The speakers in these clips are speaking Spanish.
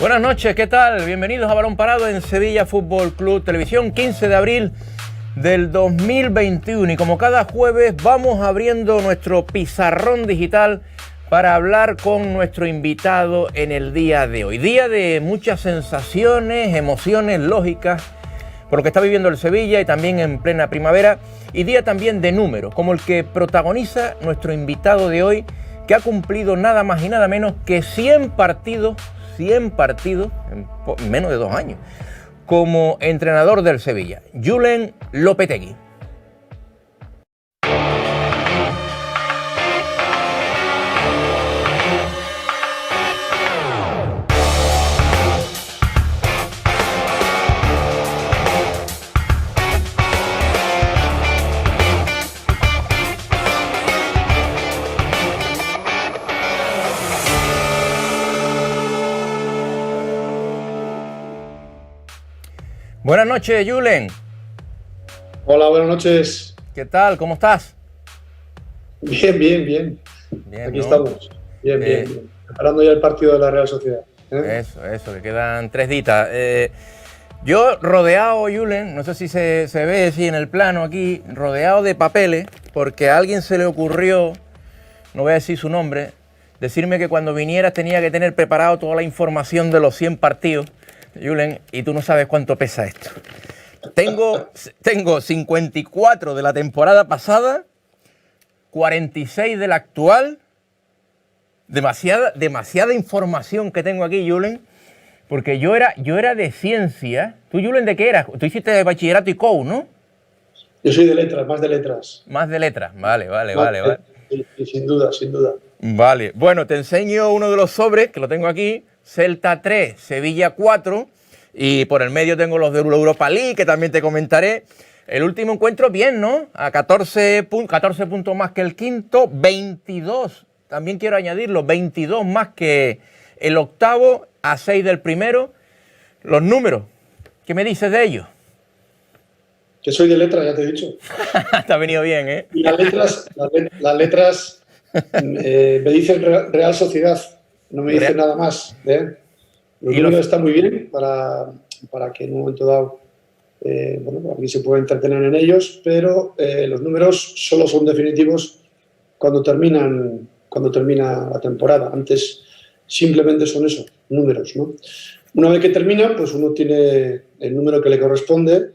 Buenas noches, ¿qué tal? Bienvenidos a Balón Parado en Sevilla Fútbol Club Televisión, 15 de abril del 2021. Y como cada jueves vamos abriendo nuestro pizarrón digital para hablar con nuestro invitado en el día de hoy. Día de muchas sensaciones, emociones lógicas por lo que está viviendo el Sevilla y también en plena primavera. Y día también de números, como el que protagoniza nuestro invitado de hoy, que ha cumplido nada más y nada menos que 100 partidos en menos de 2 años, como entrenador del Sevilla, Julen Lopetegui. Buenas noches, Julen. Hola, buenas noches. ¿Qué tal? ¿Cómo estás? Bien. Aquí ¿no? Estamos. Bien. Preparando ya el partido de la Real Sociedad. Eso, que quedan 3 ditas. Yo rodeado, Julen, no sé si se ve así en el plano aquí, rodeado de papeles, porque a alguien se le ocurrió, no voy a decir su nombre, decirme que cuando vinieras tenía que tener preparado toda la información de los 100 partidos. Julen, y tú no sabes cuánto pesa esto. Tengo 54 de la temporada pasada, 46 de la actual. Demasiada información que tengo aquí, Julen, porque yo era de ciencia. ¿Tú, Julen, de qué eras? Tú hiciste de bachillerato y COU, ¿no? Yo soy de letras, más de letras. Más de letras, vale. Sí, sin duda. Vale, bueno, te enseño uno de los sobres, que lo tengo aquí. Celta 3, Sevilla 4, y por el medio tengo los de Europa League, que también te comentaré. El último encuentro, bien, ¿no? A 14 puntos más que el quinto, 22, también quiero añadirlo, 22 más que el octavo, a 6 del primero. Los números, ¿qué me dices de ellos? Que soy de letras, ya te he dicho. Te ha venido bien, ¿eh? Y las letras me dicen Real Sociedad. No me dice nada más. Los números están muy bien para que en un momento dado aquí se pueda entretener en ellos, pero los números solo son definitivos cuando termina la temporada. Antes simplemente son eso, números, ¿no? Una vez que termina, pues uno tiene el número que le corresponde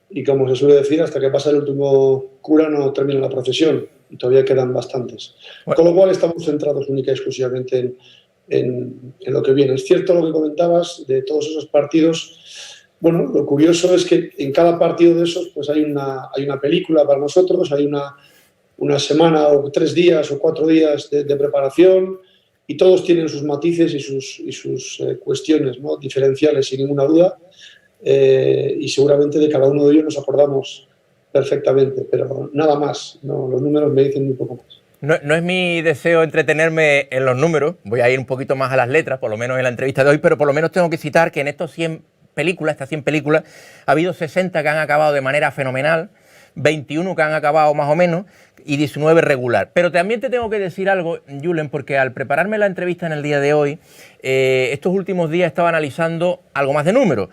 y, como se suele decir, hasta que pasa el último cura no termina la procesión. Y todavía quedan bastantes. Bueno. Con lo cual estamos centrados única y exclusivamente en lo que viene. Es cierto lo que comentabas de todos esos partidos. Bueno, lo curioso es que en cada partido de esos pues hay una película para nosotros, hay una semana o 3 días o 4 días de preparación, y todos tienen sus matices y sus cuestiones, ¿no?, diferenciales, sin ninguna duda, y seguramente de cada uno de ellos nos acordamos perfectamente, pero nada más, no, los números me dicen muy poco más. No es mi deseo entretenerme en los números, voy a ir un poquito más a las letras, por lo menos en la entrevista de hoy, pero por lo menos tengo que citar que en estas 100 películas, ha habido 60 que han acabado de manera fenomenal, 21 que han acabado más o menos y 19 regular. Pero también te tengo que decir algo, Julen, porque al prepararme la entrevista en el día de hoy, estos últimos días estaba analizando algo más de números.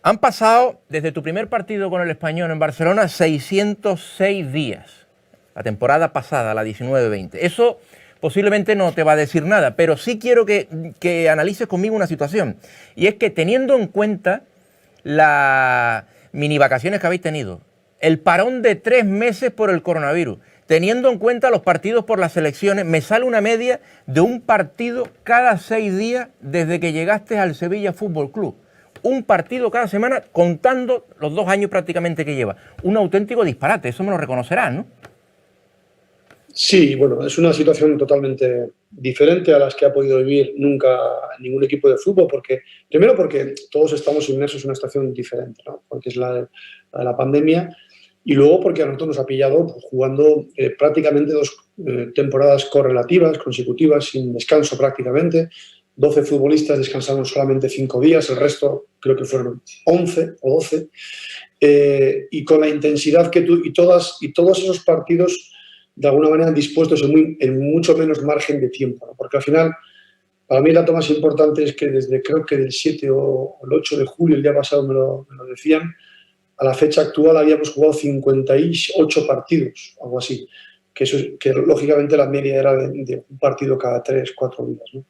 Han pasado, desde tu primer partido con el Español en Barcelona, 606 días. La temporada pasada, la 19-20. Eso posiblemente no te va a decir nada, pero sí quiero que analices conmigo una situación. Y es que, teniendo en cuenta las mini vacaciones que habéis tenido, el parón de 3 meses por el coronavirus, teniendo en cuenta los partidos por las selecciones, me sale una media de un partido cada 6 días desde que llegaste al Sevilla Fútbol Club. Un partido cada semana, contando los 2 años prácticamente que lleva. Un auténtico disparate, eso me lo reconocerás, ¿no? Sí, bueno, es una situación totalmente diferente a las que ha podido vivir nunca ningún equipo de fútbol, primero porque todos estamos inmersos en una situación diferente, ¿no?, porque es la de la pandemia, y luego porque a nosotros nos ha pillado pues, jugando prácticamente 2 temporadas correlativas, consecutivas, sin descanso prácticamente. 12 futbolistas descansaron solamente 5 días, el resto creo que fueron 11 o 12, y con la intensidad que y todos esos partidos de alguna manera dispuestos en mucho menos margen de tiempo, ¿no? Porque al final Para mí el dato más importante es que desde creo que del 7 o el 8 de julio, el día pasado me lo decían, a la fecha actual habíamos jugado 58 partidos, algo así, que lógicamente la media era de un partido cada 3, 4 días, ¿no?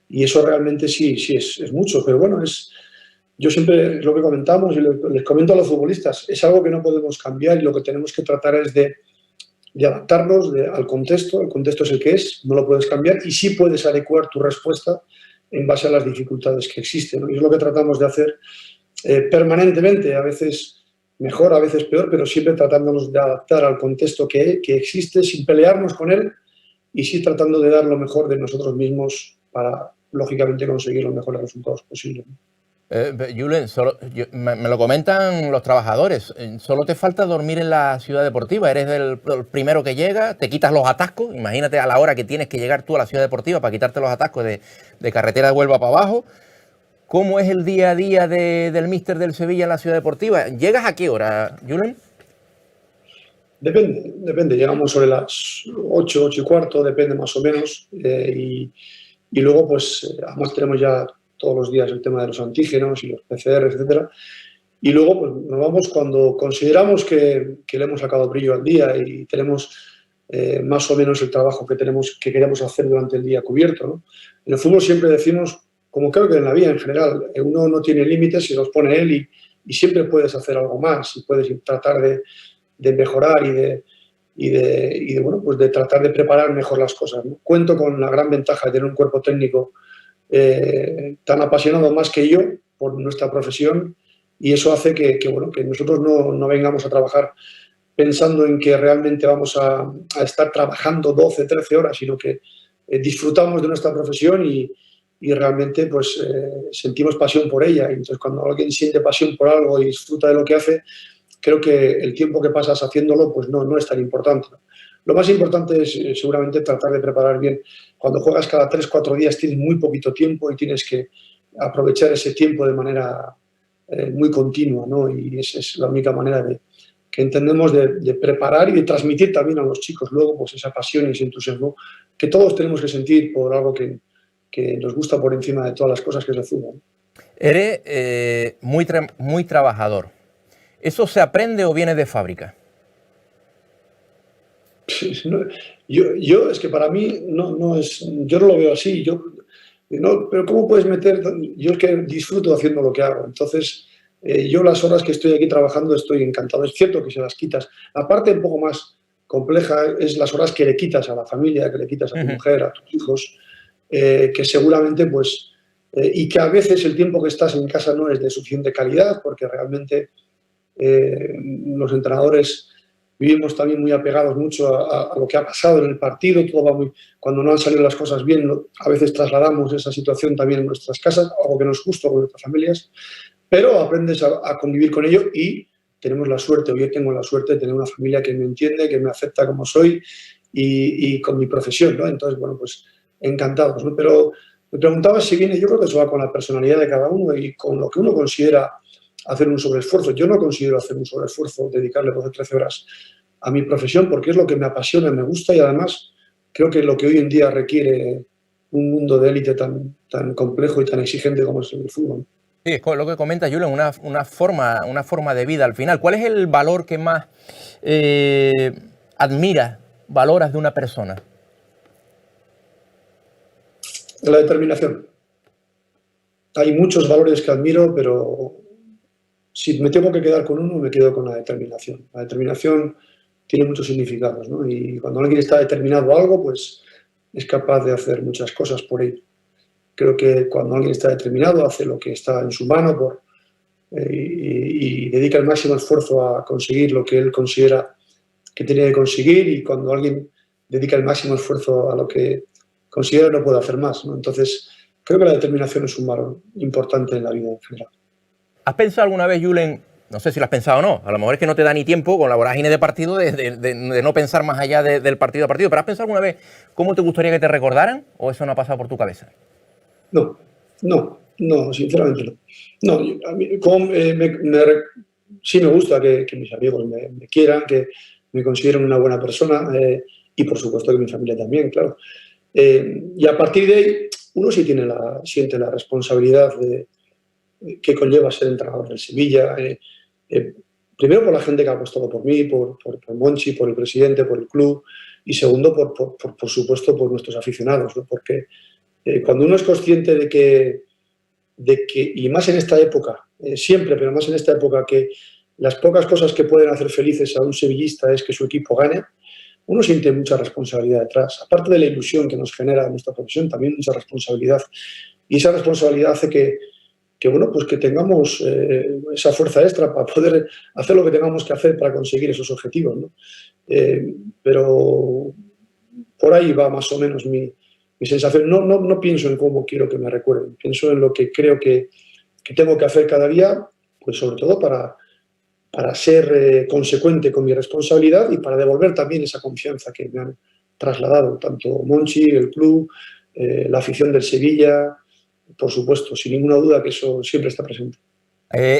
Y eso realmente sí es mucho, pero bueno, yo siempre, es lo que comentamos y les comento a los futbolistas, es algo que no podemos cambiar y lo que tenemos que tratar es de adaptarnos al contexto. El contexto es el que es, no lo puedes cambiar y sí puedes adecuar tu respuesta en base a las dificultades que existen, ¿no? Y es lo que tratamos de hacer permanentemente, a veces mejor, a veces peor, pero siempre tratándonos de adaptar al contexto que existe sin pelearnos con él y sí tratando de dar lo mejor de nosotros mismos para, lógicamente, conseguir los mejores resultados posibles. Julen, me lo comentan los trabajadores, solo te falta dormir en la ciudad deportiva, eres el primero que llega, te quitas los atascos, imagínate a la hora que tienes que llegar tú a la ciudad deportiva para quitarte los atascos de carretera de Huelva para abajo. ¿Cómo es el día a día del míster del Sevilla en la ciudad deportiva? ¿Llegas a qué hora, Julen? Depende, llegamos sobre las 8, 8 y cuarto, depende más o menos, y luego pues además tenemos ya todos los días el tema de los antígenos y los PCR, etcétera. Y luego pues, nos vamos cuando consideramos que le hemos sacado brillo al día y tenemos más o menos el trabajo que queremos hacer durante el día cubierto, ¿no? En el fútbol siempre decimos, como creo que en la vida en general, uno no tiene límites y los pone él y siempre puedes hacer algo más y puedes tratar de mejorar y de tratar de preparar mejor las cosas, ¿no? Cuento con la gran ventaja de tener un cuerpo técnico tan apasionado más que yo por nuestra profesión y eso hace que nosotros no vengamos a trabajar pensando en que realmente vamos a estar trabajando 12, 13 horas, sino que disfrutamos de nuestra profesión y realmente pues sentimos pasión por ella. Entonces, cuando alguien siente pasión por algo y disfruta de lo que hace, creo que el tiempo que pasas haciéndolo pues no es tan importante, ¿no? Lo más importante es seguramente tratar de preparar bien. Cuando juegas cada 3, 4 días tienes muy poquito tiempo y tienes que aprovechar ese tiempo de manera muy continua, ¿no? Y esa es la única manera que entendemos de preparar y de transmitir también a los chicos luego pues esa pasión y ese entusiasmo que todos tenemos que sentir por algo que nos gusta por encima de todas las cosas, que es el fútbol. Eres muy trabajador. ¿Eso se aprende o viene de fábrica? Yo es que para mí no es, yo no lo veo así. Pero ¿cómo puedes meter? Yo es que disfruto haciendo lo que hago. Entonces, yo las horas que estoy aquí trabajando estoy encantado. Es cierto que se las quitas. La parte un poco más compleja es las horas que le quitas a la familia, que le quitas a tu mujer, a tus hijos, que seguramente pues y que a veces el tiempo que estás en casa no es de suficiente calidad porque realmente los entrenadores vivimos también muy apegados mucho a lo que ha pasado en el partido, todo va muy, cuando no han salido las cosas bien, a veces trasladamos esa situación también en nuestras casas, algo que no es justo con nuestras familias, pero aprendes a convivir con ello y tenemos la suerte, yo tengo la suerte de tener una familia que me entiende, que me acepta como soy y con mi profesión, ¿no? Entonces, bueno, pues encantados, ¿no? Pero me preguntabas si viene, yo creo que eso va con la personalidad de cada uno y con lo que uno considera hacer un sobreesfuerzo. Yo no considero hacer un sobreesfuerzo, dedicarle 12 o 13 horas a mi profesión porque es lo que me apasiona, me gusta y además creo que lo que hoy en día requiere un mundo de élite tan complejo y tan exigente como es el fútbol. Sí, es lo que comenta Julen, una forma de vida al final. ¿Cuál es el valor que más admiras, valoras de una persona? La determinación. Hay muchos valores que admiro, pero si me tengo que quedar con uno, me quedo con la determinación. La determinación tiene muchos significados, ¿no? Y cuando alguien está determinado a algo, pues es capaz de hacer muchas cosas por ello. Creo que cuando alguien está determinado, hace lo que está en su mano y dedica el máximo esfuerzo a conseguir lo que él considera que tiene que conseguir y cuando alguien dedica el máximo esfuerzo a lo que considera no puede hacer más, ¿no? Entonces, creo que la determinación es un valor importante en la vida en general. ¿Has pensado alguna vez, Julen, no sé si lo has pensado o no, a lo mejor es que no te da ni tiempo con la vorágine de partido de no pensar más allá del partido a partido, pero ¿has pensado alguna vez cómo te gustaría que te recordaran o eso no ha pasado por tu cabeza? No, sinceramente no. No, a mí, sí me gusta que mis amigos me quieran, que me consideren una buena persona y por supuesto que mi familia también, claro. Y a partir de ahí, uno sí siente la responsabilidad que conlleva ser entrenador del Sevilla. Primero por la gente que ha apostado por mí, por Monchi, por el presidente, por el club, y segundo, por supuesto, por nuestros aficionados, ¿no? Porque cuando uno es consciente de que, y más en esta época, siempre, pero más en esta época, que las pocas cosas que pueden hacer felices a un sevillista es que su equipo gane, uno siente mucha responsabilidad detrás. Aparte de la ilusión que nos genera nuestra profesión, también mucha responsabilidad. Y esa responsabilidad hace que bueno, pues que tengamos esa fuerza extra para poder hacer lo que tengamos que hacer para conseguir esos objetivos, ¿no? Pero por ahí va más o menos mi sensación. No pienso en cómo quiero que me recuerden, pienso en lo que creo que tengo que hacer cada día, pues sobre todo para ser consecuente con mi responsabilidad y para devolver también esa confianza que me han trasladado tanto Monchi, el club, la afición del Sevilla, por supuesto, sin ninguna duda que eso siempre está presente.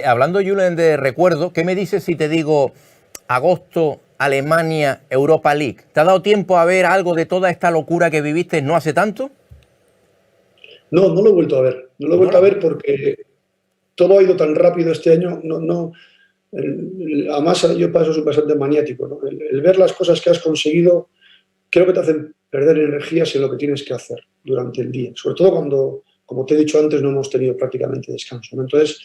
Hablando, Julen, de recuerdo, ¿qué me dices si te digo agosto, Alemania, Europa League? ¿Te ha dado tiempo a ver algo de toda esta locura que viviste no hace tanto? No lo he vuelto a ver. No lo he vuelto a ver porque todo ha ido tan rápido este año. Además, yo paso soy bastante maniático, ¿no? El ver las cosas que has conseguido creo que te hacen perder energías en lo que tienes que hacer durante el día. Sobre todo cuando, como te he dicho antes, no hemos tenido prácticamente descanso, ¿no? Entonces,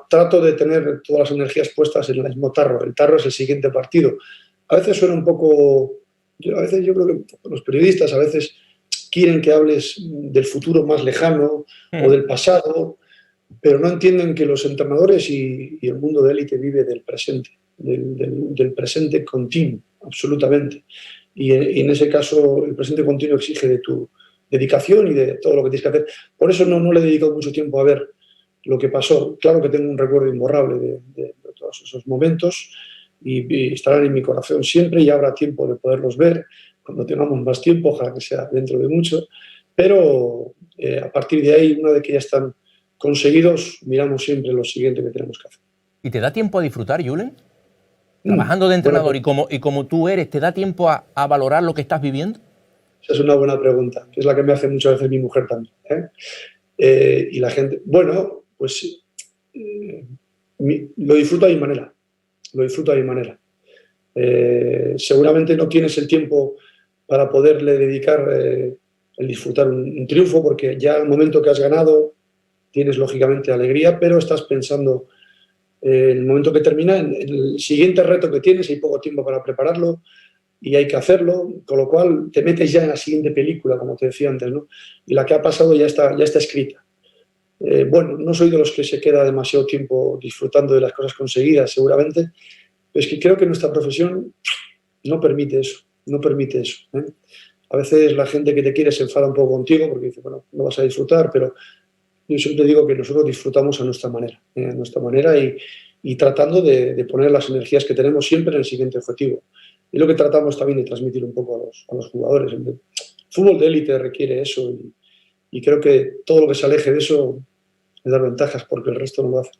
trato de tener todas las energías puestas en el mismo tarro. El tarro es el siguiente partido. A veces suena un poco... yo creo que los periodistas a veces quieren que hables del futuro más lejano o del pasado, pero no entienden que los entrenadores y el mundo de élite vive del presente, del presente continuo, absolutamente. Y en ese caso, el presente continuo exige de tu dedicación y de todo lo que tienes que hacer. Por eso no le he dedicado mucho tiempo a ver lo que pasó. Claro que tengo un recuerdo imborrable de todos esos momentos y estarán en mi corazón siempre y habrá tiempo de poderlos ver cuando tengamos más tiempo, ojalá que sea dentro de mucho. Pero a partir de ahí, una vez que ya están conseguidos, miramos siempre lo siguiente que tenemos que hacer. ¿Y te da tiempo a disfrutar, Julen? Trabajando de entrenador y como tú eres, ¿te da tiempo a valorar lo que estás viviendo? Esa es una buena pregunta, que es la que me hace muchas veces mi mujer también, y la gente, bueno, pues lo disfruto a mi manera, seguramente no tienes el tiempo para poderle dedicar el disfrutar un triunfo, porque ya al momento que has ganado tienes lógicamente alegría, pero estás pensando en el momento que termina, en el siguiente reto que tienes, hay poco tiempo para prepararlo y hay que hacerlo, con lo cual te metes ya en la siguiente película, como te decía antes, ¿no? Y la que ha pasado ya está escrita. Bueno, no soy de los que se queda demasiado tiempo disfrutando de las cosas conseguidas, seguramente, pero es que creo que nuestra profesión no permite eso, ¿eh? A veces la gente que te quiere se enfada un poco contigo porque dice, bueno, no vas a disfrutar, pero yo siempre digo que nosotros disfrutamos a nuestra manera y tratando de poner las energías que tenemos siempre en el siguiente objetivo. Y lo que tratamos también de transmitir un poco a los jugadores. El fútbol de élite requiere eso y creo que todo lo que se aleje de eso le da ventajas porque el resto no lo hace.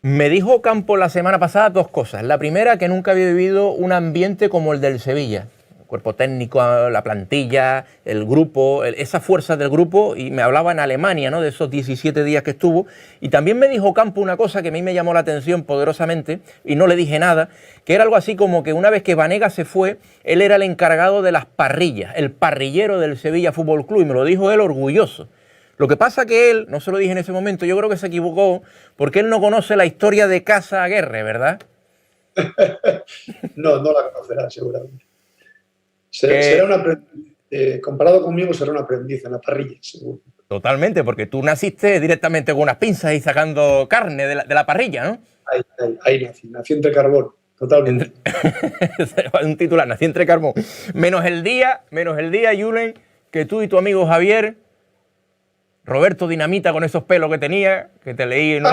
Me dijo Campo la semana pasada dos cosas. La primera, que nunca había vivido un ambiente como el del Sevilla. El cuerpo técnico, la plantilla, el grupo, esa fuerza del grupo, y me hablaba en Alemania, ¿no?, de esos 17 días que estuvo. Y también me dijo Campo una cosa que a mí me llamó la atención poderosamente, y no le dije nada, que era algo así como que una vez que Banega se fue, él era el encargado de las parrillas, el parrillero del Sevilla Fútbol Club, y me lo dijo él orgulloso. Lo que pasa que él, no se lo dije en ese momento, yo creo que se equivocó, porque él no conoce la historia de Casa Aguerre, ¿verdad? No la conocerá seguramente. Será un aprendiz, comparado conmigo será un aprendiz en la parrilla, seguro. Totalmente, porque tú naciste directamente con unas pinzas y sacando carne de la parrilla, ¿no? Ahí nací entre carbón, totalmente. Un titular, nací entre carbón. Menos el día, Julen, que tú y tu amigo Javier, Roberto Dinamita con esos pelos que tenía, que te leí, ¿no?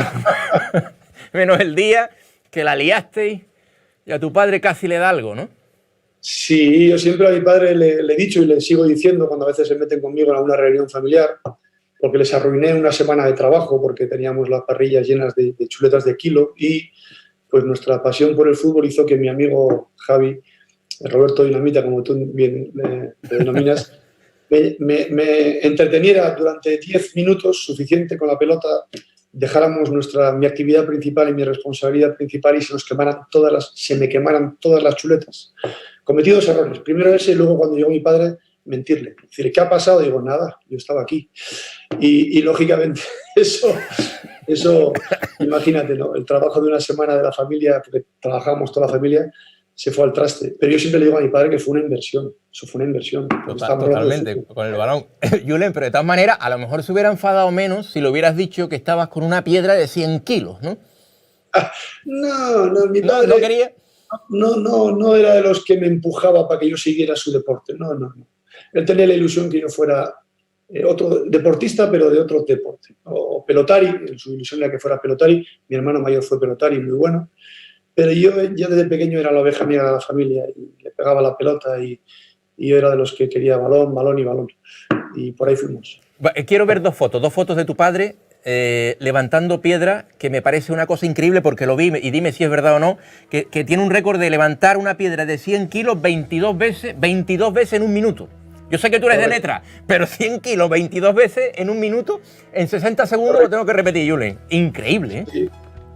Menos el día que la liasteis y a tu padre casi le da algo, ¿no? Sí, yo siempre a mi padre le he dicho y le sigo diciendo cuando a veces se meten conmigo en alguna reunión familiar, porque les arruiné una semana de trabajo porque teníamos las parrillas llenas de chuletas de kilo y pues nuestra pasión por el fútbol hizo que mi amigo Javi, Roberto Dinamita, como tú bien le denominas, me entreteniera durante 10 minutos, suficiente con la pelota, dejáramos mi actividad principal y mi responsabilidad principal y se me quemaran todas las chuletas. Cometí 2 errores. Primero ese y luego cuando llegó mi padre, mentirle. Decir, ¿qué ha pasado? Digo, nada, yo estaba aquí. Y lógicamente eso, imagínate, ¿no? El trabajo de una semana de la familia, porque trabajamos toda la familia, se fue al traste. Pero yo siempre le digo a mi padre que fue una inversión. Eso fue una inversión. Totalmente, con el balón. Julen, pero de todas maneras, a lo mejor se hubiera enfadado menos si le hubieras dicho que estabas con una piedra de 100 kilos, ¿no? No, mi padre ¿No quería? No era de los que me empujaba para que yo siguiera su deporte. No. Él tenía la ilusión que yo fuera otro deportista, pero de otro deporte. O pelotari, su ilusión era que fuera pelotari. Mi hermano mayor fue pelotari, muy bueno. Pero yo ya desde pequeño era la oveja negra de la familia y le pegaba la pelota y yo era de los que quería balón, balón y balón. Y por ahí fuimos. Quiero ver dos fotos de tu padre levantando piedra, que me parece una cosa increíble porque lo vi y dime si es verdad o no, que tiene un récord de levantar una piedra de 100 kilos 22 veces en un minuto. Yo sé que tú eres de letra, pero 100 kilos 22 veces en un minuto, en 60 segundos lo tengo que repetir, Julen. Increíble, ¿eh?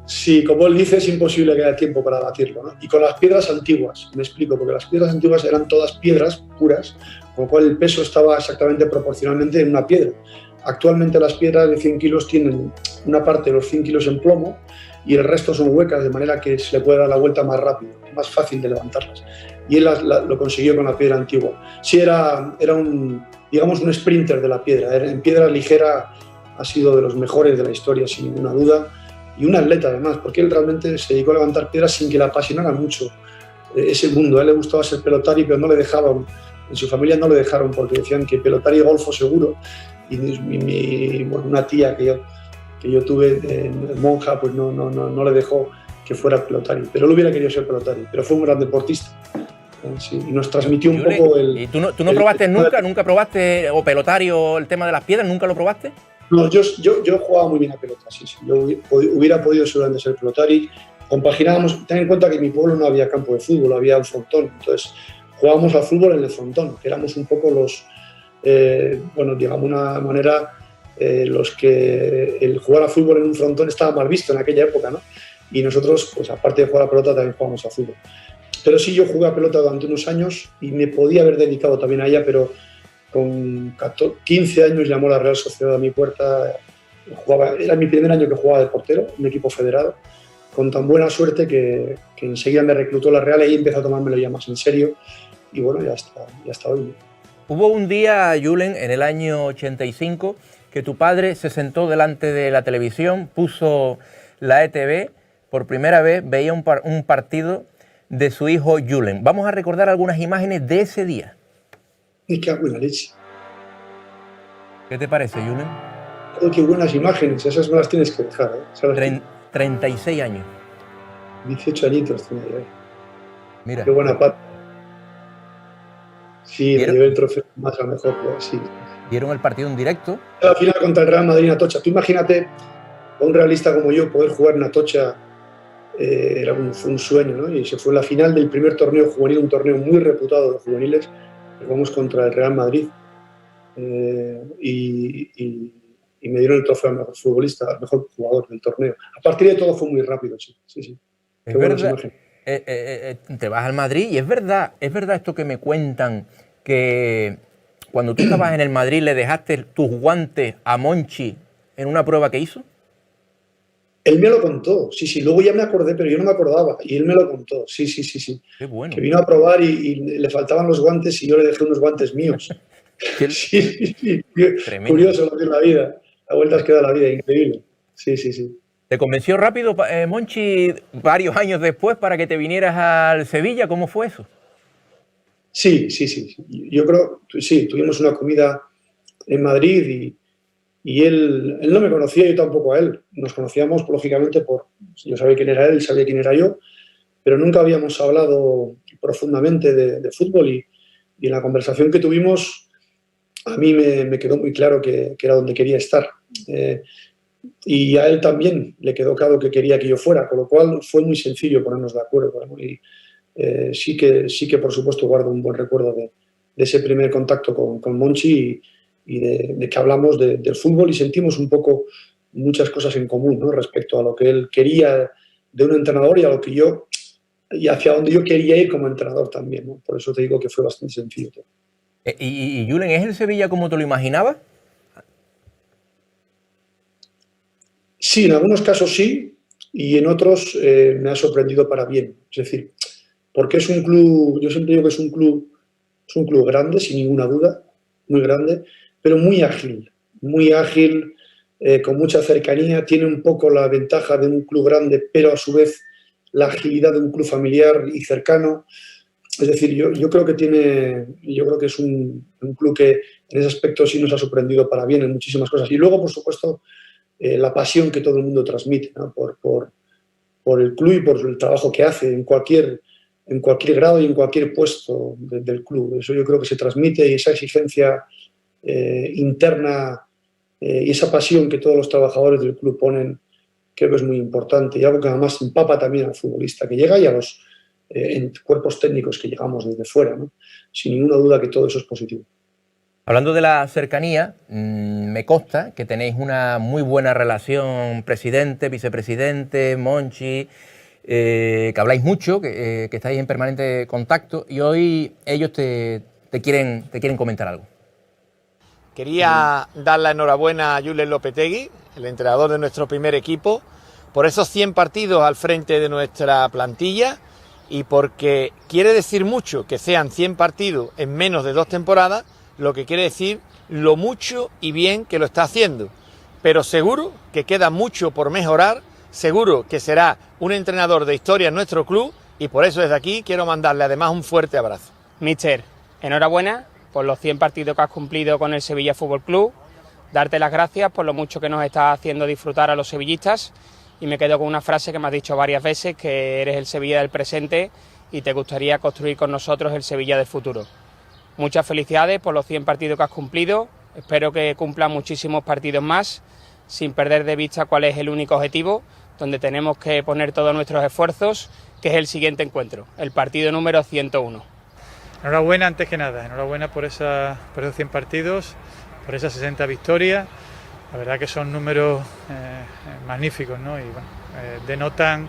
Sí, como él dice, es imposible que haya tiempo para batirlo, ¿no? Y con las piedras antiguas, me explico, porque las piedras antiguas eran todas piedras puras, con lo cual el peso estaba exactamente proporcionalmente en una piedra. Actualmente las piedras de 100 kilos tienen una parte de los 100 kilos en plomo y el resto son huecas, de manera que se le puede dar la vuelta más rápido, más fácil de levantarlas. Y él lo consiguió con la piedra antigua. Sí, era digamos, un sprinter de la piedra. En piedra ligera ha sido de los mejores de la historia, sin ninguna duda. Y un atleta además, porque él realmente se dedicó a levantar piedras sin que le apasionara mucho ese mundo. A él le gustaba ser pelotari, pero no le dejaban, en su familia no le dejaron porque decían que pelotari y golfo seguro. Y una tía que yo tuve, monja, pues no le dejó que fuera pelotari. Pero él hubiera querido ser pelotari, pero fue un gran deportista. Sí, y nos transmitió un poco el... ¿Y tú no probaste nunca probaste o pelotari o el tema de las piedras? ¿Nunca lo probaste? No, yo jugaba muy bien a pelota, sí. Yo hubiera podido seguramente ser pelotari. Compaginábamos, ten en cuenta que en mi pueblo no había campo de fútbol, había un frontón. Entonces, jugábamos al fútbol en el frontón, que éramos un poco los, digamos una manera, los que el jugar a fútbol en un frontón estaba mal visto en aquella época, ¿no? Y nosotros, pues aparte de jugar a pelota, también jugamos a fútbol. Pero sí, yo jugué a pelota durante unos años y me podía haber dedicado también a ella, pero con 15 años llamó la Real Sociedad a mi puerta. Era mi primer año que jugaba de portero, un equipo federado, con tan buena suerte que enseguida me reclutó la Real y ahí empecé a tomármelo ya más en serio. Y bueno, ya está hoy. Hubo un día, Julen, en el año 85, que tu padre se sentó delante de la televisión, puso la ETV, por primera vez veía un partido de su hijo Julen. Vamos a recordar algunas imágenes de ese día. Y qué buena leche. ¿Qué te parece, Julen? Oh, qué buenas imágenes, esas no las tienes que dejar, ¿eh? 36 años. 18 añitos tenía ya. Mira. Qué buena pata. Sí, me llevé el trofeo más a mejor, pues, sí. ¿Vieron el partido en directo? La final contra el Real Madrid en Atocha. Tú imagínate, a un realista como yo, poder jugar en Atocha fue un sueño, ¿no? Y se fue la final del primer torneo juvenil, un torneo muy reputado de juveniles, que jugamos contra el Real Madrid. Y me dieron el trofeo al mejor futbolista, al mejor jugador del torneo. A partir de todo fue muy rápido, sí. Es verdad, te vas al Madrid y es verdad esto que me cuentan, que cuando tú estabas en el Madrid le dejaste tus guantes a Monchi en una prueba que hizo. Él me lo contó, sí, luego ya me acordé, pero yo no me acordaba, y él me lo contó, sí. Qué bueno. Que vino a probar y le faltaban los guantes y yo le dejé unos guantes míos. Sí. Curioso lo que es la vida, la vuelta que da la vida, increíble. Sí. ¿Te convenció rápido, Monchi, varios años después para que te vinieras al Sevilla? ¿Cómo fue eso? Sí. Yo creo, sí, tuvimos una comida en Madrid y él no me conocía, yo tampoco a él. Nos conocíamos, lógicamente, yo sabía quién era él, sabía quién era yo, pero nunca habíamos hablado profundamente de fútbol y en la conversación que tuvimos a mí me quedó muy claro que era donde quería estar. Y a él también le quedó claro que quería que yo fuera, con lo cual fue muy sencillo ponernos de acuerdo. Y sí que por supuesto guardo un buen recuerdo ese primer contacto con Monchi y de que hablamos del fútbol y sentimos un poco muchas cosas en común, ¿no? Respecto a lo que él quería de un entrenador y a lo que yo y hacia donde yo quería ir como entrenador también, ¿no? Por eso te digo que fue bastante sencillo. ¿Y Julen, es el Sevilla como te lo imaginabas? Sí, en algunos casos sí, y en otros me ha sorprendido para bien. Es decir, porque es un club, yo siempre digo que es un club grande, sin ninguna duda, muy grande, pero muy ágil, con mucha cercanía, tiene un poco la ventaja de un club grande, pero a su vez la agilidad de un club familiar y cercano. Es decir, yo creo que es un club que en ese aspecto sí nos ha sorprendido para bien en muchísimas cosas. Y luego, por supuesto, la pasión que todo el mundo transmite, ¿no? por el club y por el trabajo que hace en cualquier grado y en cualquier puesto del club. Eso yo creo que se transmite y esa exigencia interna y esa pasión que todos los trabajadores del club ponen, creo que es muy importante y algo que además empapa también al futbolista que llega y a los cuerpos técnicos que llegamos desde fuera, ¿no? Sin ninguna duda que todo eso es positivo. Hablando de la cercanía, me consta que tenéis una muy buena relación presidente, vicepresidente, Monchi, que habláis mucho, que estáis en permanente contacto y hoy ellos te quieren comentar algo. Quería dar la enhorabuena a Julen Lopetegui, el entrenador de nuestro primer equipo, por esos 100 partidos al frente de nuestra plantilla y porque quiere decir mucho que sean 100 partidos en menos de 2 temporadas, lo que quiere decir lo mucho y bien que lo está haciendo. Pero seguro que queda mucho por mejorar, seguro que será un entrenador de historia en nuestro club y por eso desde aquí quiero mandarle además un fuerte abrazo. Míster, enhorabuena por los 100 partidos que has cumplido con el Sevilla Fútbol Club, darte las gracias por lo mucho que nos estás haciendo disfrutar a los sevillistas y me quedo con una frase que me has dicho varias veces, que eres el Sevilla del presente y te gustaría construir con nosotros el Sevilla del futuro. Muchas felicidades por los 100 partidos que has cumplido, espero que cumplan muchísimos partidos más, sin perder de vista cuál es el único objetivo, donde tenemos que poner todos nuestros esfuerzos, que es el siguiente encuentro, el partido número 101. Enhorabuena antes que nada, enhorabuena por esos 100 partidos, por esas 60 victorias, la verdad que son números magníficos, ¿no? Y bueno, denotan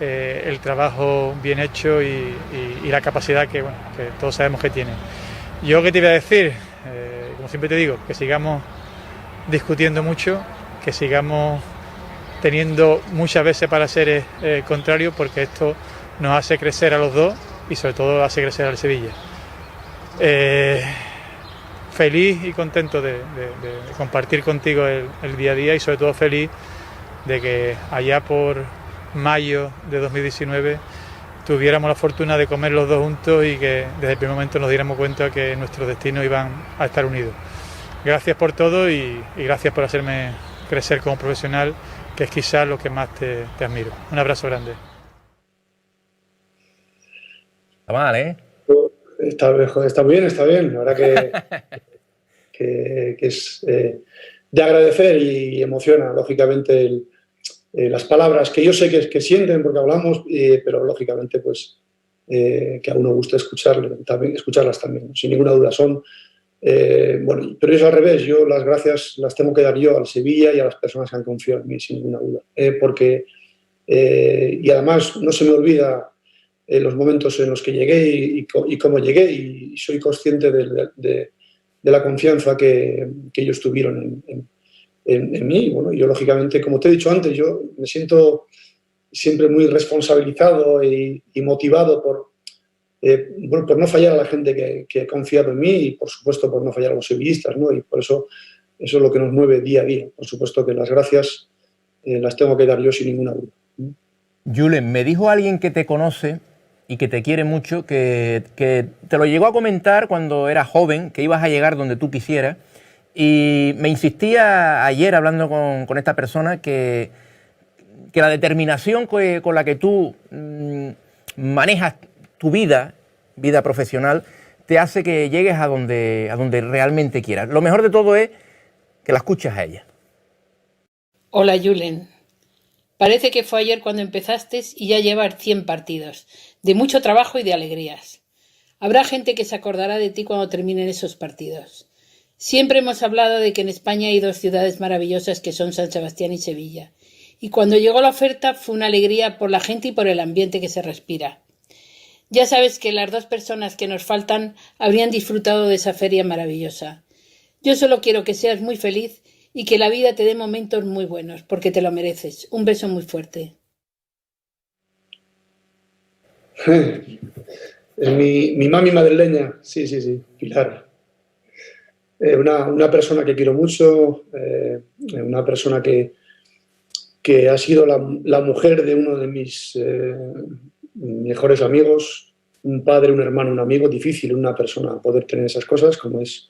el trabajo bien hecho y la capacidad que todos sabemos que tiene. Yo qué te iba a decir, como siempre te digo, que sigamos discutiendo mucho, que sigamos teniendo muchas veces para ser contrarios, porque esto nos hace crecer a los dos y sobre todo hace crecer al Sevilla. Feliz y contento de compartir contigo el día a día y sobre todo feliz de que allá por mayo de 2019 tuviéramos la fortuna de comer los dos juntos y que desde el primer momento nos diéramos cuenta que nuestros destinos iban a estar unidos. Gracias por todo y gracias por hacerme crecer como profesional, que es quizás lo que más te admiro. Un abrazo grande. Está mal, ¿eh? Está bien, está bien. La verdad que es de agradecer y emociona, lógicamente, las palabras que yo sé que sienten porque hablamos, pero lógicamente pues que a uno gusta escucharlas también, sin ninguna duda. Bueno, pero es al revés, yo las gracias las tengo que dar yo al Sevilla y a las personas que han confiado en mí, sin ninguna duda. Y además no se me olvida los momentos en los que llegué y cómo llegué, y soy consciente de la confianza que ellos tuvieron en mí. Bueno, yo lógicamente, como te he dicho antes, yo me siento siempre muy responsabilizado y motivado por no fallar a la gente que ha confiado en mí y, por supuesto, por no fallar a los sevillistas, ¿no? Y por eso es lo que nos mueve día a día. Por supuesto que las gracias las tengo que dar yo sin ninguna duda. Julen, me dijo alguien que te conoce y que te quiere mucho, que te lo llegó a comentar cuando eras joven, que ibas a llegar donde tú quisieras, y me insistía ayer hablando con esta persona que la determinación con la que tú manejas tu vida profesional, te hace que llegues a donde realmente quieras. Lo mejor de todo es que la escuches a ella. Hola, Julen. Parece que fue ayer cuando empezaste y ya llevas 100 partidos, de mucho trabajo y de alegrías. Habrá gente que se acordará de ti cuando terminen esos partidos. Siempre hemos hablado de que en España hay dos ciudades maravillosas que son San Sebastián y Sevilla. Y cuando llegó la oferta fue una alegría por la gente y por el ambiente que se respira. Ya sabes que las dos personas que nos faltan habrían disfrutado de esa feria maravillosa. Yo solo quiero que seas muy feliz y que la vida te dé momentos muy buenos, porque te lo mereces. Un beso muy fuerte. Es mi mami madrileña, sí, Pilar. Una persona que quiero mucho, una persona que ha sido la mujer de uno de mis mejores amigos, un padre, un hermano, un amigo. Difícil una persona poder tener esas cosas, como es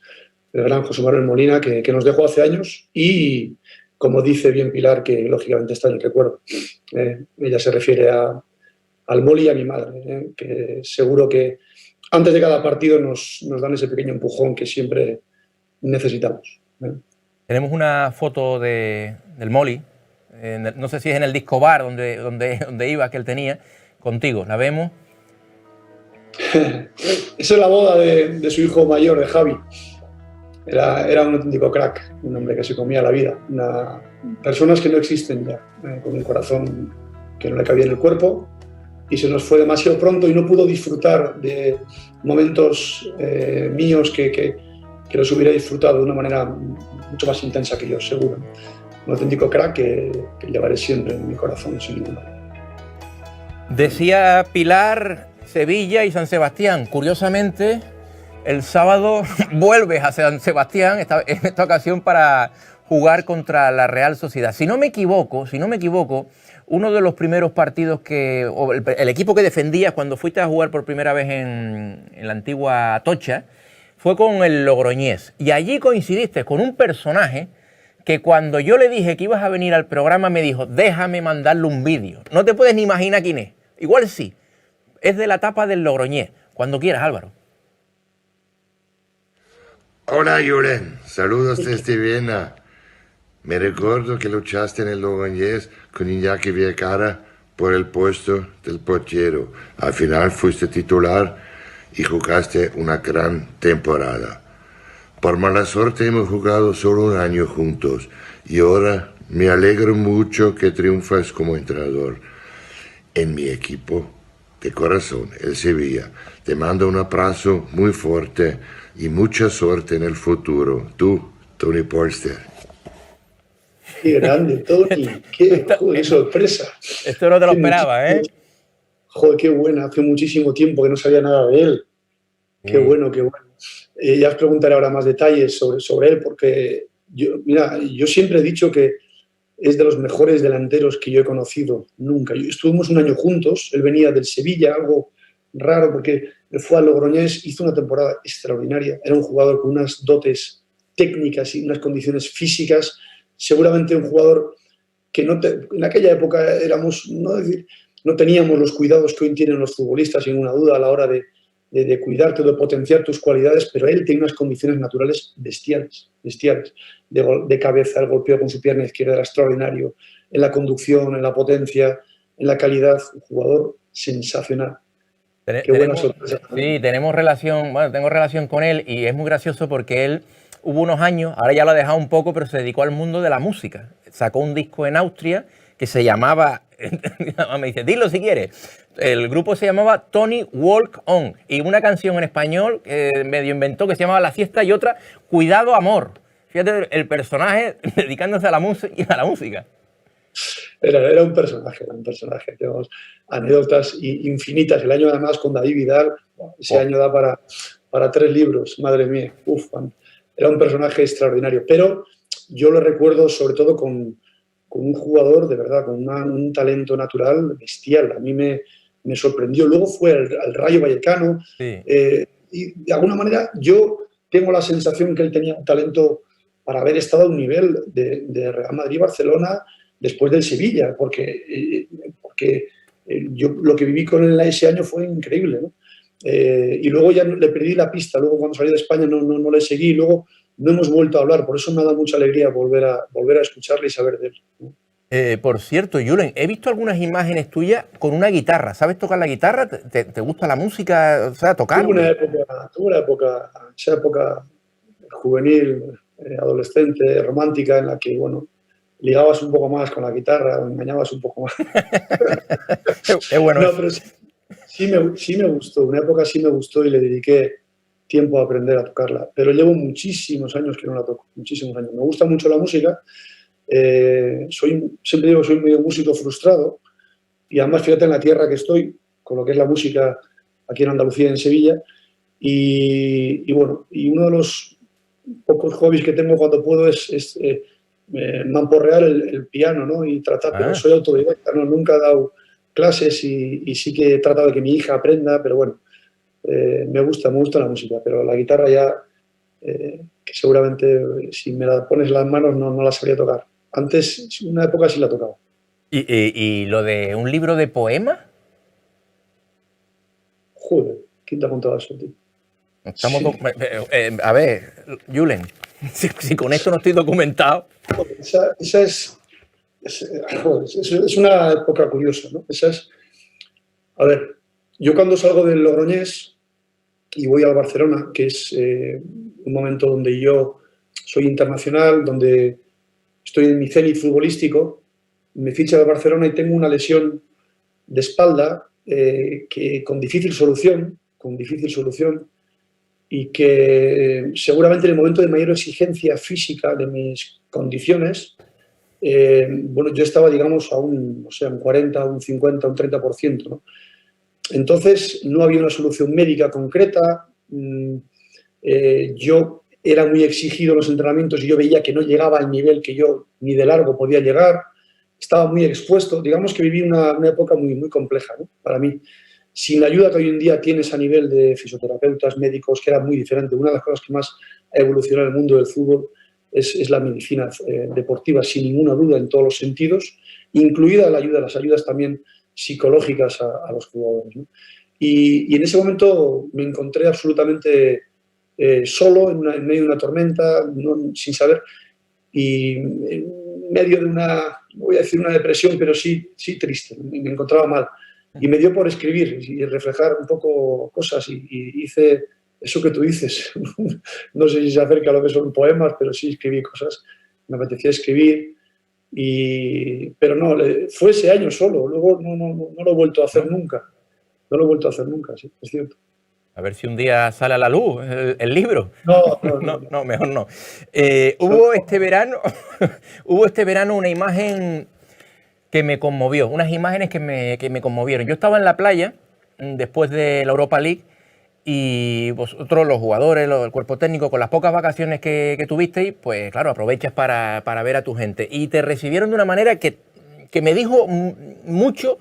el gran José Manuel Molina, que nos dejó hace años, y como dice bien Pilar, que lógicamente está en el recuerdo. Ella se refiere al Moli y a mi madre, que seguro que antes de cada partido nos dan ese pequeño empujón que siempre necesitamos. Tenemos una foto del Moli, no sé si es en el disco bar donde iba, que él tenía, contigo. ¿La vemos? Esa es la boda de su hijo mayor, de Javi. Era un auténtico crack, un hombre que se comía la vida. Personas que no existen ya, con un corazón que no le cabía en el cuerpo, y se nos fue demasiado pronto y no pudo disfrutar de momentos míos que los hubiera disfrutado de una manera mucho más intensa que yo, seguro. Un auténtico crack que llevaré siempre en mi corazón, sin duda. Decía Pilar, Sevilla y San Sebastián. Curiosamente, el sábado vuelves a San Sebastián, en esta ocasión para jugar contra la Real Sociedad. Si no me equivoco, uno de los primeros partidos o el equipo que defendías cuando fuiste a jugar por primera vez en la antigua Atocha fue con el Logroñés. Y allí coincidiste con un personaje que cuando yo le dije que ibas a venir al programa me dijo, déjame mandarle un vídeo. No te puedes ni imaginar quién es. Igual sí, es de la etapa del Logroñés. Cuando quieras, Álvaro. Hola, Julen. Saludos desde Viena. Me recuerdo que luchaste en el Logroñés con Iñaki Vergara por el puesto del portero. Al final fuiste titular y jugaste una gran temporada. Por mala suerte hemos jugado solo un año juntos y ahora me alegro mucho que triunfas como entrenador. En mi equipo de corazón, el Sevilla, te mando un abrazo muy fuerte y mucha suerte en el futuro. Tú, Tony Polster. Qué grande, Tony. Qué sorpresa. Esto no te lo esperaba, ¿eh? Joder, qué buena. Hace muchísimo tiempo que no sabía nada de él. Qué bueno, qué bueno. Ya os preguntaré ahora más detalles sobre él, porque yo siempre he dicho que es de los mejores delanteros que yo he conocido. Nunca. Estuvimos un año juntos. Él venía del Sevilla, algo raro, porque él fue al Logroñés, hizo una temporada extraordinaria. Era un jugador con unas dotes técnicas y unas condiciones físicas. Seguramente un jugador que en aquella época no teníamos los cuidados que hoy tienen los futbolistas, sin ninguna duda, a la hora de cuidarte, de potenciar tus cualidades, pero él tiene unas condiciones naturales bestiales. De cabeza, el golpeo con su pierna izquierda era extraordinario, en la conducción, en la potencia, en la calidad, un jugador sensacional. Qué buena sorpresa. Sí, tengo relación con él y es muy gracioso porque él hubo unos años, ahora ya lo ha dejado un poco, pero se dedicó al mundo de la música. Sacó un disco en Austria que se llamaba, me dice, dilo si quieres, el grupo se llamaba Tony Walk On, y una canción en español que medio inventó que se llamaba La Fiesta y otra Cuidado Amor. Fíjate el personaje dedicándose a la música. Era un personaje. Tenemos anécdotas infinitas. El año además con David Vidal, ese año da para 3 libros, madre mía. Era un personaje extraordinario, pero yo lo recuerdo sobre todo con un jugador de verdad, con un talento natural bestial. A mí me sorprendió. Luego fue al Rayo Vallecano, sí. Y de alguna manera yo tengo la sensación que él tenía un talento para haber estado a un nivel de Real Madrid-Barcelona después del Sevilla, porque yo lo que viví con él ese año fue increíble, ¿no? Y luego ya le perdí la pista. Luego cuando salí de España no le seguí. Luego no hemos vuelto a hablar. Por eso me ha dado mucha alegría volver a escucharle y saber de él, ¿no? Por cierto, Julen, he visto algunas imágenes tuyas con una guitarra. ¿Sabes tocar la guitarra? ¿Te gusta la música? O sea, tocar. Esa época juvenil, adolescente, romántica, en la que, bueno, ligabas un poco más con la guitarra, o engañabas un poco más. Es bueno. No, pero sí me gustó. Una época sí me gustó y le dediqué tiempo a aprender a tocarla. Pero llevo muchísimos años que no la toco, muchísimos años. Me gusta mucho la música. Siempre digo que soy medio músico frustrado y además fíjate en la tierra que estoy, con lo que es la música aquí en Andalucía, en Sevilla, y bueno, y uno de los pocos hobbies que tengo cuando puedo es mamporrear el piano, ¿no? Y tratar, pero soy autodidacta, ¿no? Nunca he dado clases y sí que he tratado de que mi hija aprenda, pero bueno, me gusta la música, pero la guitarra ya, que seguramente si me la pones en las manos no la sabría tocar. Antes, una época sí la tocaba. ¿Y lo de un libro de poemas? Joder, ¿quién te ha contado eso, tío? Estamos a ver, Julen, si con esto no estoy documentado. Esa es una época curiosa, ¿no? A ver, yo cuando salgo del Logroñés y voy al Barcelona, que es un momento donde yo soy internacional, donde estoy en mi cenit futbolístico, me ficha de Barcelona y tengo una lesión de espalda que con difícil solución, y que seguramente en el momento de mayor exigencia física de mis condiciones, bueno, yo estaba, digamos, a un 40, un 50, un 30%, ¿no? Entonces, no había una solución médica concreta. Yo era muy exigido en los entrenamientos y yo veía que no llegaba al nivel que yo ni de largo podía llegar. Estaba muy expuesto. Digamos que viví una época muy, muy compleja, ¿no? Para mí. Sin la ayuda que hoy en día tienes a nivel de fisioterapeutas, médicos, que era muy diferente. Una de las cosas que más ha evolucionado en el mundo del fútbol es la medicina deportiva, sin ninguna duda, en todos los sentidos, incluida las ayudas también psicológicas a los jugadores, ¿no? Y en ese momento me encontré absolutamente solo, en medio de una tormenta, sin saber, y en medio de no voy a decir una depresión, pero sí triste, me encontraba mal. Y me dio por escribir y reflejar un poco cosas y hice eso que tú dices. No sé si se acerca a lo que son poemas, pero sí escribí cosas. Me apetecía escribir, pero no, fue ese año solo. Luego no lo he vuelto a hacer nunca. No lo he vuelto a hacer nunca, sí, es cierto. A ver si un día sale a la luz el libro. No, mejor no. Hubo este verano una imagen que me conmovió, unas imágenes que me conmovieron. Yo estaba en la playa después de la Europa League y vosotros, los jugadores, el cuerpo técnico, con las pocas vacaciones que tuvisteis, pues claro, aprovechas para ver a tu gente. Y te recibieron de una manera que me dijo mucho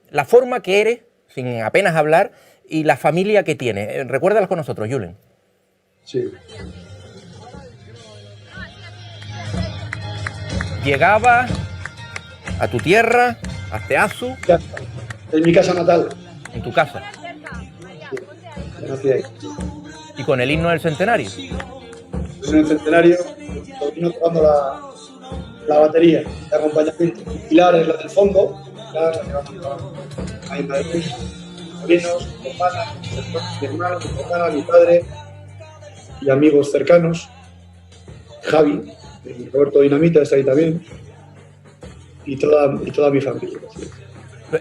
la forma que eres, sin apenas hablar, y la familia que tienes. Recuérdalas con nosotros, Julen. Sí. Llegaba a tu tierra, a Azteazu. En mi casa natal. En tu casa. Sí, nací ahí. Y con el himno del centenario. En el centenario, vino tocando la batería de acompañamiento. Pilar es la del fondo. Pilar, la que va a mi madre, sobrinos, mi hermano, mi hermana, mi padre y amigos cercanos. Javi, Roberto Dinamita está ahí también. Y toda mi familia. ¿Sí?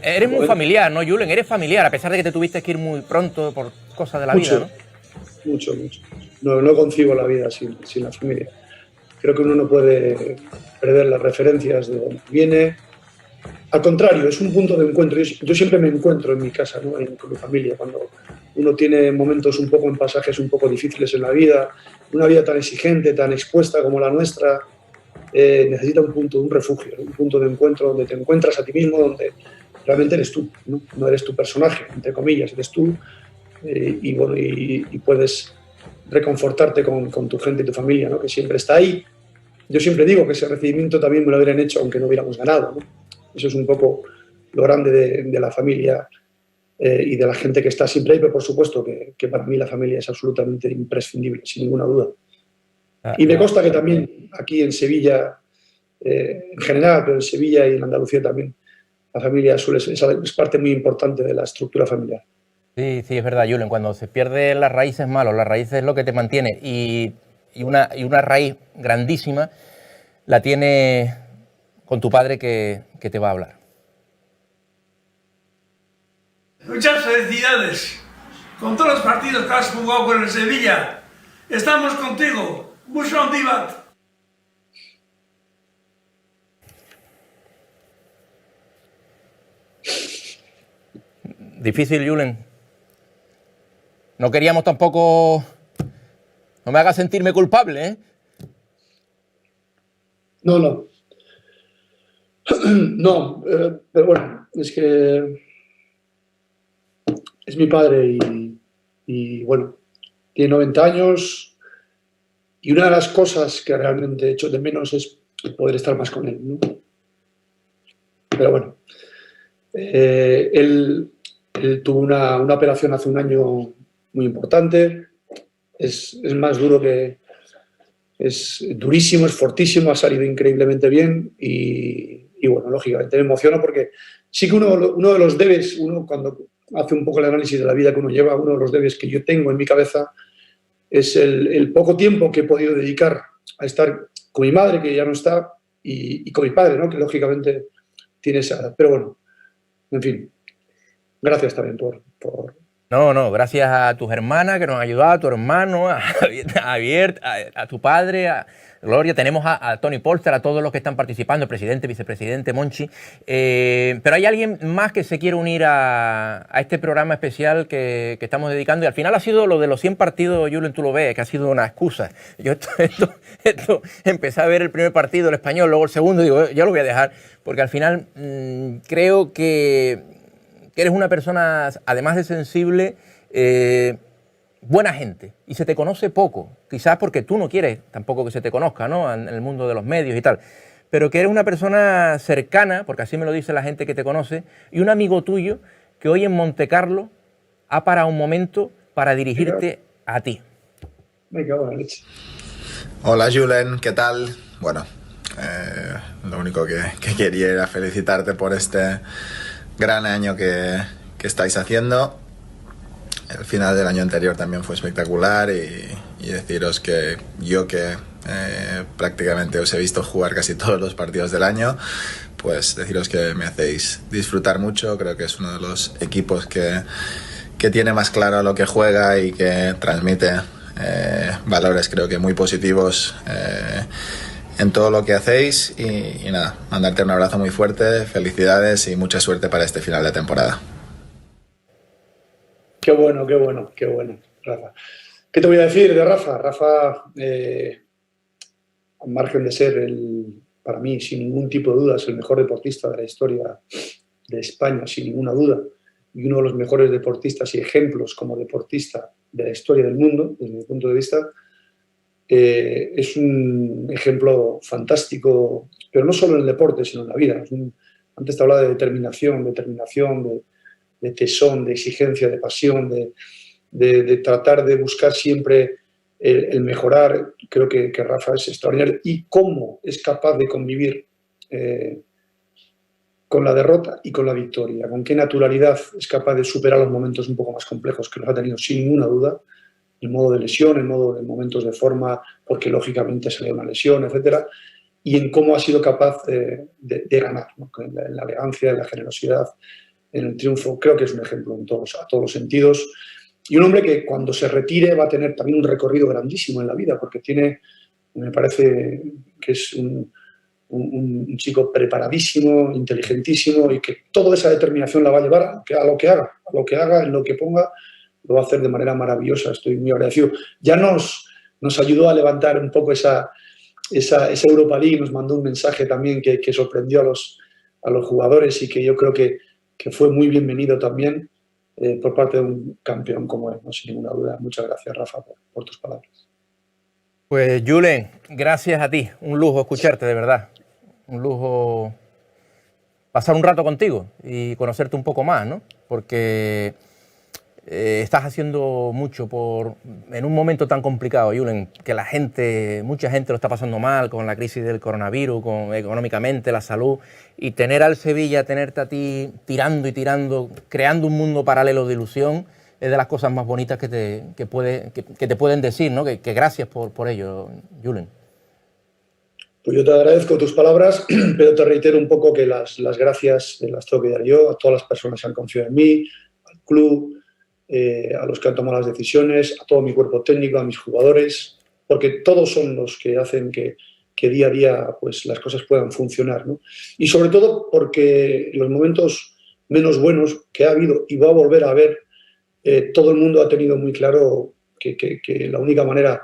Eres muy familiar, ¿no, Julen? Eres familiar, a pesar de que te tuviste que ir muy pronto por cosas de la vida, ¿no? Mucho. No concibo la vida sin la familia. Creo que uno no puede perder las referencias de donde viene. Al contrario, es un punto de encuentro. Yo siempre me encuentro en mi casa, ¿no? Con mi familia. Cuando uno tiene momentos un poco en pasajes un poco difíciles en la vida, una vida tan exigente, tan expuesta como la nuestra, necesita un refugio, un punto de encuentro donde te encuentras a ti mismo, donde realmente eres tú, no eres tu personaje, entre comillas, eres tú, y puedes reconfortarte con tu gente y tu familia, ¿no? Que siempre está ahí. Yo siempre digo que ese recibimiento también me lo hubieran hecho aunque no hubiéramos ganado, ¿no? Eso es un poco lo grande de la familia y de la gente que está siempre ahí, pero por supuesto que para mí la familia es absolutamente imprescindible, sin ninguna duda. Y me consta que también aquí en Sevilla en general, pero en Sevilla y en Andalucía también, la familia es parte muy importante de la estructura familiar. Sí, sí, es verdad, Julen, cuando se pierden las raíces es malo, la raíz es lo que te mantiene y una raíz grandísima la tiene con tu padre que te va a hablar. Muchas felicidades con todos los partidos que has jugado con el Sevilla. Estamos contigo. Bushon Divat. Difícil, Julen. No queríamos tampoco... No me hagas sentirme culpable, ¿eh? No. No, pero bueno, es que es mi padre y bueno, tiene 90 años y una de las cosas que realmente echo de menos es poder estar más con él, ¿no? Pero bueno, él tuvo una operación hace un año muy importante, es más duro que... Es durísimo, es fortísimo, ha salido increíblemente bien y bueno, lógicamente me emociona porque sí que uno de los debes, uno cuando hace un poco el análisis de la vida que uno lleva, uno de los debes que yo tengo en mi cabeza es el poco tiempo que he podido dedicar a estar con mi madre, que ya no está, y con mi padre, ¿no? Que lógicamente tiene esa edad. Pero bueno, en fin, gracias también por... No, gracias a tus hermanas que nos han ayudado, a tu hermano, a Javier, a tu padre, a Gloria. Tenemos a Tony Polster, a todos los que están participando, el presidente, vicepresidente, Monchi. Pero hay alguien más que se quiere unir a este programa especial que estamos dedicando. Y al final ha sido lo de los 100 partidos, Julen, tú lo ves, que ha sido una excusa. Yo esto empecé a ver el primer partido, el español, luego el segundo, digo, ya lo voy a dejar, porque al final creo que eres una persona, además de sensible, buena gente, y se te conoce poco, quizás porque tú no quieres tampoco que se te conozca, ¿no?, en el mundo de los medios y tal, pero que eres una persona cercana, porque así me lo dice la gente que te conoce, y un amigo tuyo que hoy en Montecarlo ha parado un momento para dirigirte a ti. Me cago en la leche. Hola Julen, ¿qué tal? Bueno, lo único que quería era felicitarte por este gran año que estáis haciendo. El final del año anterior también fue espectacular y deciros que yo que prácticamente os he visto jugar casi todos los partidos del año, pues deciros que me hacéis disfrutar mucho. Creo que es uno de los equipos que tiene más claro lo que juega y que transmite valores creo que muy positivos en todo lo que hacéis y nada, mandarte un abrazo muy fuerte, felicidades y mucha suerte para este final de temporada. Qué bueno, Rafa. ¿Qué te voy a decir de Rafa? Rafa, al margen de ser, para mí, sin ningún tipo de duda, es el mejor deportista de la historia de España, sin ninguna duda, y uno de los mejores deportistas y ejemplos como deportista de la historia del mundo, desde mi punto de vista. Es un ejemplo fantástico, pero no solo en el deporte, sino en la vida. Antes te hablaba de determinación, de tesón, de exigencia, de pasión, de tratar de buscar siempre el mejorar. Creo que Rafa es extraordinario. Y cómo es capaz de convivir con la derrota y con la victoria. Con qué naturalidad es capaz de superar los momentos un poco más complejos que los ha tenido, sin ninguna duda. En modo de lesión, en modo de momentos de forma, porque lógicamente salió una lesión, etcétera, y en cómo ha sido capaz de ganar, ¿no? En la elegancia, en la generosidad, en el triunfo. Creo que es un ejemplo a todos los sentidos. Y un hombre que cuando se retire va a tener también un recorrido grandísimo en la vida, porque me parece que es un chico preparadísimo, inteligentísimo, y que toda esa determinación la va a llevar a lo que haga, en lo que ponga, lo va a hacer de manera maravillosa. Estoy muy agradecido. Ya nos ayudó a levantar un poco esa Europa League, nos mandó un mensaje también que sorprendió a los jugadores y que yo creo que fue muy bienvenido también por parte de un campeón como él, ¿no? Sin ninguna duda. Muchas gracias, Rafa, por tus palabras. Pues Julen, gracias a ti. Un lujo escucharte, de verdad. Un lujo pasar un rato contigo y conocerte un poco más, ¿no? Porque estás haciendo mucho en un momento tan complicado, Julen, que mucha gente lo está pasando mal con la crisis del coronavirus, económicamente, la salud, y tener al Sevilla, tenerte a ti tirando y tirando, creando un mundo paralelo de ilusión, es de las cosas más bonitas que te pueden decir, ¿no? Que gracias por ello, Julen. Pues yo te agradezco tus palabras, pero te reitero un poco que las gracias las tengo que dar yo a todas las personas que han confiado en mí, al club, a los que han tomado las decisiones, a todo mi cuerpo técnico, a mis jugadores, porque todos son los que hacen que día a día pues, las cosas puedan funcionar, ¿no? Y sobre todo porque en los momentos menos buenos que ha habido y va a volver a haber, todo el mundo ha tenido muy claro que la única manera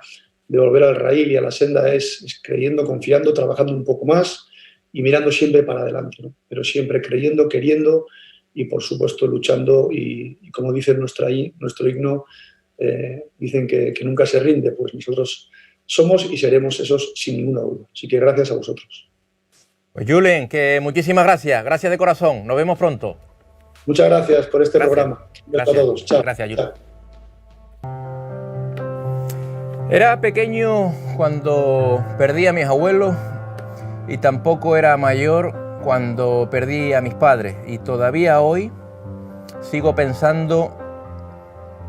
de volver al raíl y a la senda es creyendo, confiando, trabajando un poco más y mirando siempre para adelante, ¿no? Pero siempre creyendo, queriendo y, por supuesto, luchando y como dice nuestro himno, dicen que nunca se rinde, pues nosotros somos y seremos esos sin ninguna duda. Así que gracias a vosotros. Pues Julen, que muchísimas gracias de corazón, nos vemos pronto. Muchas gracias por este programa. Gracias a todos. Chao. Gracias, Julen. Era pequeño cuando perdí a mis abuelos y tampoco era mayor cuando perdí a mis padres. Y todavía hoy sigo pensando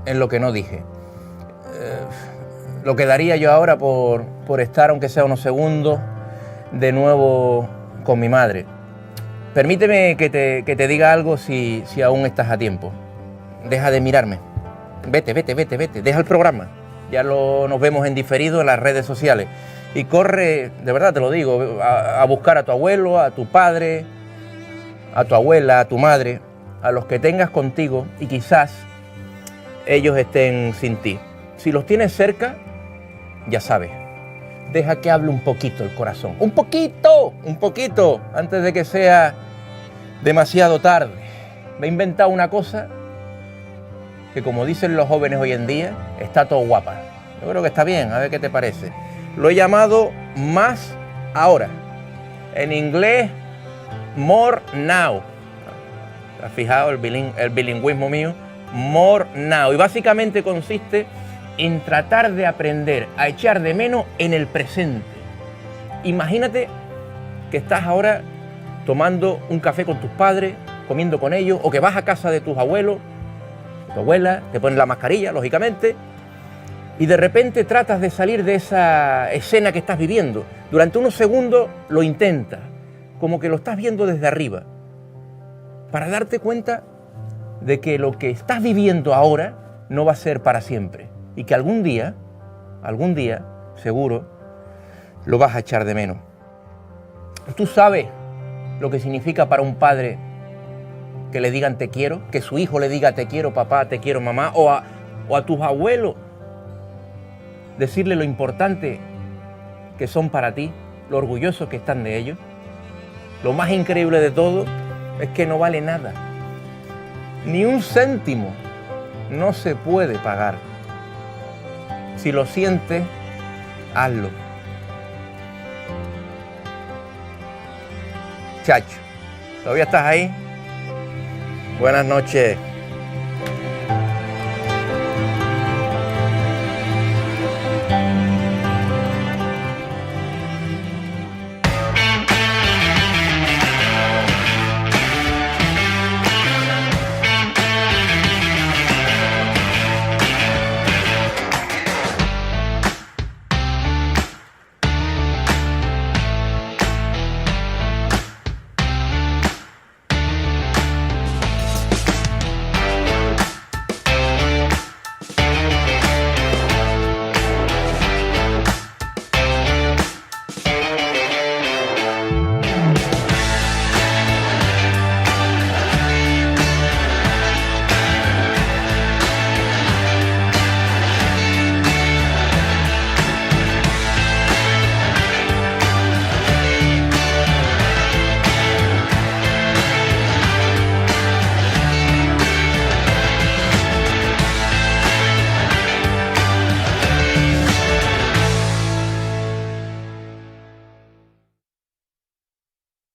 en lo que no dije. Lo que daría yo ahora por estar, aunque sea unos segundos, de nuevo con mi madre. Permíteme que te diga algo si aún estás a tiempo. Deja de mirarme. Vete. Deja el programa. Ya nos vemos en diferido en las redes sociales. Y corre, de verdad te lo digo, a buscar a tu abuelo, a tu padre, a tu abuela, a tu madre, a los que tengas contigo y quizás ellos estén sin ti. Si los tienes cerca, ya sabes, deja que hable un poquito el corazón. Un poquito, antes de que sea demasiado tarde. Me he inventado una cosa que, como dicen los jóvenes hoy en día, está todo guapa. Yo creo que está bien, a ver qué te parece. Lo he llamado Más Ahora. En inglés, More Now. ¿Has fijado el bilingüismo mío? More Now. Y básicamente consiste en tratar de aprender a echar de menos en el presente. Imagínate que estás ahora tomando un café con tus padres, comiendo con ellos, o que vas a casa de tus abuelos, tu abuela, te pones la mascarilla, lógicamente, y de repente tratas de salir de esa escena que estás viviendo. Durante unos segundos lo intentas, como que lo estás viendo desde arriba, para darte cuenta de que lo que estás viviendo ahora no va a ser para siempre, y que algún día, seguro, lo vas a echar de menos. Tú sabes lo que significa para un padre que le digan te quiero, que su hijo le diga te quiero papá, te quiero mamá, o a tus abuelos decirle lo importante que son para ti, lo orgullosos que están de ellos. Lo más increíble de todo es que no vale nada, ni un céntimo, no se puede pagar. Si lo sientes, hazlo. Chacho, ¿todavía estás ahí? Buenas noches.